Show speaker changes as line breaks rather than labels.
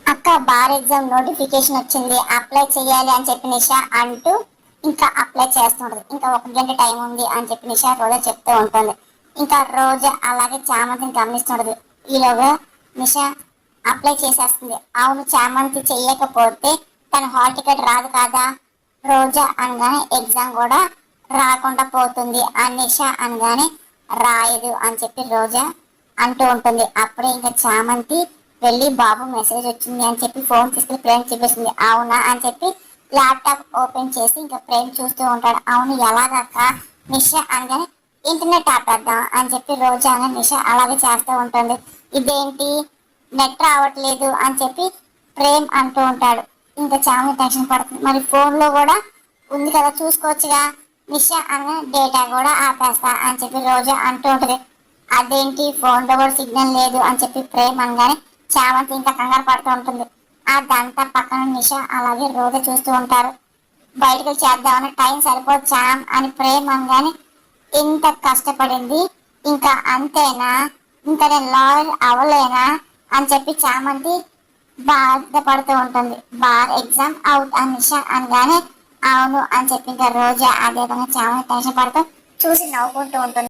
అక్క bar exam notification వచ్చింది, apply చేయాలి అని చెప్పి నిషా అంటూ ఇంకా అప్లై చేస్తుంటది. ఇంకా 1 గంట టైం ఉంది అని చెప్పి నిషా రోజా చెప్తూ ఉంటుంది. ఇంకా రోజా అలాగే చామంతిని గమనిస్తుంటది. ఈలోగా నిషా అప్లై చేసేస్తుంది. అవును, చామంతి చెయ్యకపోతే తన హాల్ టికెట్ రాదు కదా. రోజా అనగానే ఎగ్జామ్ కూడా రాకుండా పోతుంది. ఆ నిషా అనగానే రాయదు అని చెప్పి రోజా అంటూ ఉంటుంది. అప్పుడే ఇంకా చామంతి వెళ్ళి బాబు మెసేజ్ వచ్చింది అని చెప్పి ఫోన్ తీసుకుని ప్రేమ్ చూపిస్తుంది. అవునా అని చెప్పి ల్యాప్టాప్ ఓపెన్ చేసి ఇంకా ప్రేమ్ చూస్తూ ఉంటాడు. అవును ఎలాగక్క నిషా అనగానే ఇంటర్నెట్ ఆపేద్దాం అని చెప్పి రోజా అని నిషా అలాగే చేస్తూ ఉంటుంది. ఇదేంటి నెట్ రావట్లేదు అని చెప్పి ప్రేమ్ అంటూ ఉంటాడు. ఇంకా చాలా టెన్షన్ పడుతుంది. మరి ఫోన్లో కూడా ఉంది కదా చూసుకోవచ్చుగా నిషా అన్న డేటా కూడా ఆపేస్తా అని చెప్పి రోజా అంటూ ఉంటుంది. అదేంటి ఫోన్లో కూడా సిగ్నల్ లేదు అని చెప్పి ప్రేమ్ అనగానే చామంతి ఇంకా కంగారు పడుతూ ఉంటుంది. అదంతా పక్కన నిషా అలాగే రోజా చూస్తూ ఉంటారు. బయటకు చేద్దామని టైం సరిపోదు చామ్ అని ప్రేమ్ అనగానే ఇంత కష్టపడింది ఇంకా అంతేనా, ఇంకా నేను లాయర్ అవ్వలేనా అని చెప్పి చామంతి బాధపడుతూ ఉంటుంది. బార్ ఎగ్జామ్ అవుట్ అని నిషా అనగానే అవును అని చెప్పి ఇంకా రోజా అదే విధంగా చాలా టెన్షన్ పడుతూ చూసి నవ్వుకుంటూ ఉంటుంది.